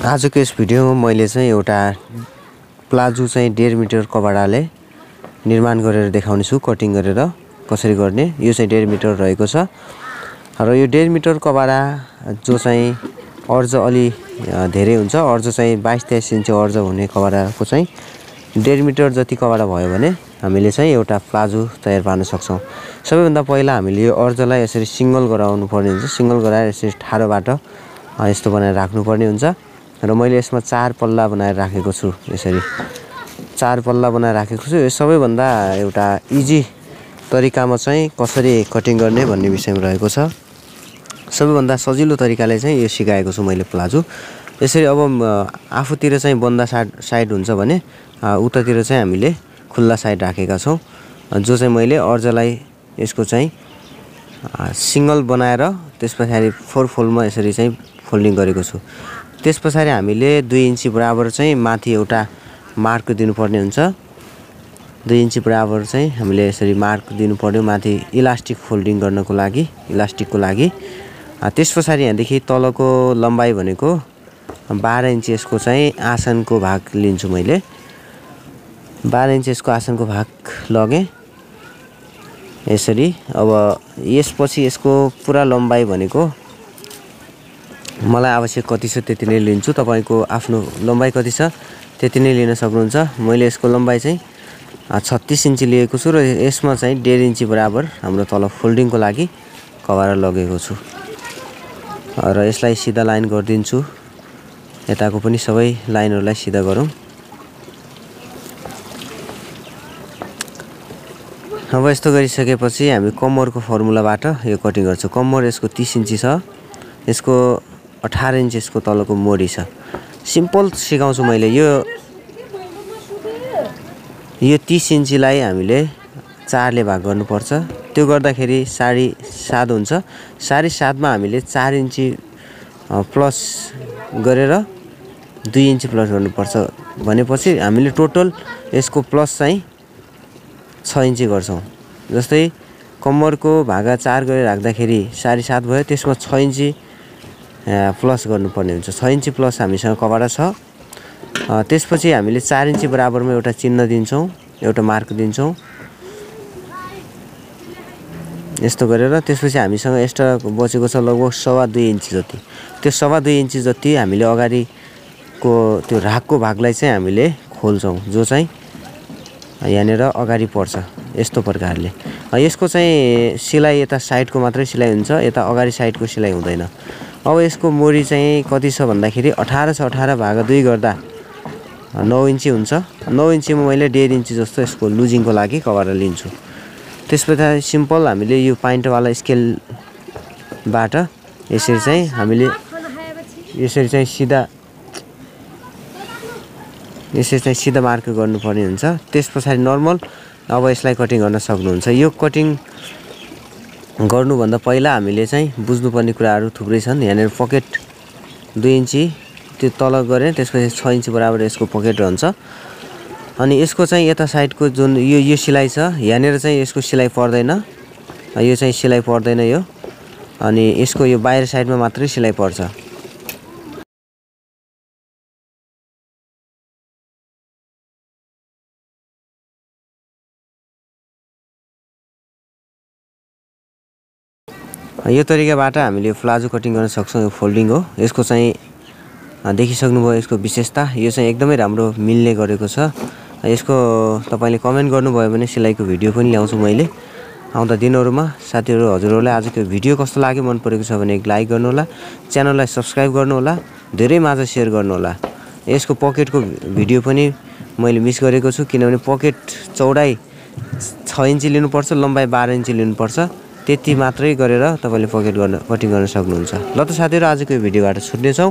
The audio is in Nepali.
आजको यस भिडियोमा मैले चाहिँ एउटा प्लाजो चाहिँ 1.5 मिटर कपडाले निर्माण गरेर देखाउने छु। कटिङ गरेर कसरी गर्ने, यो चाहिँ 1.5 मिटर रहेको छ र यो 1.5 मिटर कपडा जो चाहिँ अर्ज अलि धेरै हुन्छ, अर्ज चाहिँ 22-23 इन्च अर्ज हुने कपडाको चाहिँ 1.5 मिटर जति कपडा भयो भने हामीले चाहिँ एउटा प्लाजो तयार पार्न सक्छौं। सबैभन्दा पहिला हामीले यो अर्जलाई यसरी सिंगल गराउनु पर्ने हुन्छ। सिंगल गराएर यसरी ठाडोबाट यस्तो बनाएर राख्नु पर्ने हुन्छ र मैले यसमा 4 पल्ला बनाएर राखेको छु। यसरी 4 पल्ला बनाएर राखेको छु। यो सबैभन्दा एउटा इजी तरिकामा चाहिँ कसरी कटिङ गर्ने भन्ने विषयमा रहेको छ। सबैभन्दा सजिलो तरिकाले चाहिँ यो सिकाएको छु मैले प्लाजो। यसरी अब आफूतिर चाहिँ बन्दा साइड हुन्छ भने उतातिर चाहिँ हामीले खुल्ला साइड राखेका छौं। जो चाहिँ मैले अर्जलाई यसको चाहिँ सिंगल बनाएर त्यसपछि 4 फोल्डमा यसरी चाहिँ फोल्डिङ गरेको छु। त्यसपछि हामीले 2 इन्ची बराबर चाहिँ माथि एउटा मार्क दिनुपर्ने हुन्छ। 2 इन्ची बराबर चाहिँ हामीले यसरी मार्क दिनु पर्यो माथि इलास्टिक फोल्डिङ गर्नको लागि, इलास्टिकको लागि। त्यसपछि यहाँदेखि तलको लम्बाइ भनेको 12 इन्च यसको चाहिँ आसनको भाग लिन्छु मैले। 12 इन्च यसको आसनको भाग लगे यसरी। अब यसपछि यसको पुरा लम्बाइ भनेको मलाई आवश्यक कति छ त्यति नै लिन्छु। तपाईको आफ्नो लम्बाइ कति छ त्यति नै लिन सक्नुहुन्छ। मैले यसको लम्बाइ चाहिँ 36 इन्च लिएको छु र यसमा चाहिँ 1.5 इन्ची बराबर हाम्रो तल फोल्डिङको लागि कभर लगेको छु र यसलाई सिधा लाइन गर्दिन्छु। यताको पनि सबै लाइनहरुलाई सिधा गरौँ। अब यस्तो गरिसकेपछि हामी कम्मरको फर्मुलाबाट यो कटिङ गर्छौं। कम्मर यसको 30 इन्ची छ, यसको 18 इन्च यसको तलको मोडी छ। सिम्पल सिकाउँछु मैले। यो 30 इन्चीलाई हामीले 4 ले भाग गर्नुपर्छ। त्यो गर्दाखेरि 7.5 हुन्छ। 7.5 मा हामीले 4 इन्ची प्लस गरेर 2 इन्ची प्लस गर्नुपर्छ भनेपछि हामीले टोटल यसको प्लस चाहिँ 6 इन्ची गर्छौं। जस्तै कम्मरको भागा 4 गरेर राख्दाखेरि 7.5 भयो, त्यसमा 6 इन्ची प्लस गर्नुपर्ने हुन्छ। 6 इन्ची प्लस हामीसँग कपडा छ। त्यसपछि हामीले 4 इन्ची बराबरमा एउटा चिन्ह दिन्छौं, एउटा मार्क दिन्छौं यस्तो गरेर। त्यसपछि हामीसँग एक्स्ट्रा बचेको छ लगभग 2.5 इन्ची जति। त्यो 2.5 इन्ची जति हामीले अगाडिको त्यो रागको भागलाई चाहिँ हामीले खोल्छौं, जो चाहिँ यहाँनेर अगाडि पर्छ यस्तो प्रकारले। यसको चाहिँ सिलाइ यता साइडको मात्रै सिलाइ हुन्छ, यता अगाडि साइडको सिलाइ हुँदैन। अब यसको मोडी चाहिँ कति छ भन्दाखेरि 18 छ। 18 भागा 2 गर्दा 9 इन्ची हुन्छ। 9 इन्चीमा मैले 1.5 इन्ची जस्तो यसको लुजिङको लागि कभर लिन्छु। त्यसपछि सिम्पल हामीले यो पाइन्ट वाला स्केलबाट यसरी चाहिँ हामीले यसरी चाहिँ सिधा मार्क गर्नुपर्ने हुन्छ। त्यसपछि नर्मल अब यसलाई कटिङ गर्न सक्नुहुन्छ। यो कटिङ गर्नुभन्दा पहिला हामीले चाहिँ बुझ्नुपर्ने कुराहरू थुप्रै छन्। यहाँनेर पकेट 2 इन्ची त्यो तल गरे, त्यसपछि 6 इन्ची बराबर यसको पकेट रहन्छ। अनि यसको चाहिँ यता साइडको जुन यो सिलाइ छ, यहाँनेर चाहिँ यसको सिलाइ पर्दैन, यो चाहिँ सिलाइ पर्दैन यो। अनि यसको यो बाहिर साइडमा मात्रै सिलाइ पर्छ। यो तरिकाबाट हामीले प्लाजो कटिङ गर्न सक्छौं। यो फोल्डिङ हो। यसको चाहिँ देखिसक्नुभयो यसको विशेषता। यो चाहिँ एकदमै राम्रो मिल्ने गरेको छ। यसको तपाईले कमेन्ट गर्नुभयो भने सिलाइको भिडियो पनि ल्याउँछु मैले आउँदा दिनहरुमा। साथीहरु, हजुरहरुलाई आजको भिडियो कस्तो लाग्यो, मन परेको छ भने एक लाइक गर्नु होला, च्यानललाई सब्स्क्राइब गर्नु होला, धेरै माझ शेयर गर्नु होला। यसको पकेटको भिडियो पनि मैले मिस गरेको छु, किनभने पकेट चौडाइ 6 इन्ची लिनुपर्छ, लम्बाइ 12 इन्ची लिनुपर्छ। त्यति मात्रै गरेर तपाईले पकेट कटिङ गर्न सक्नुहुन्छ। ल त साथीहरु, आजको भिडियोबाट छुट्ने छौं।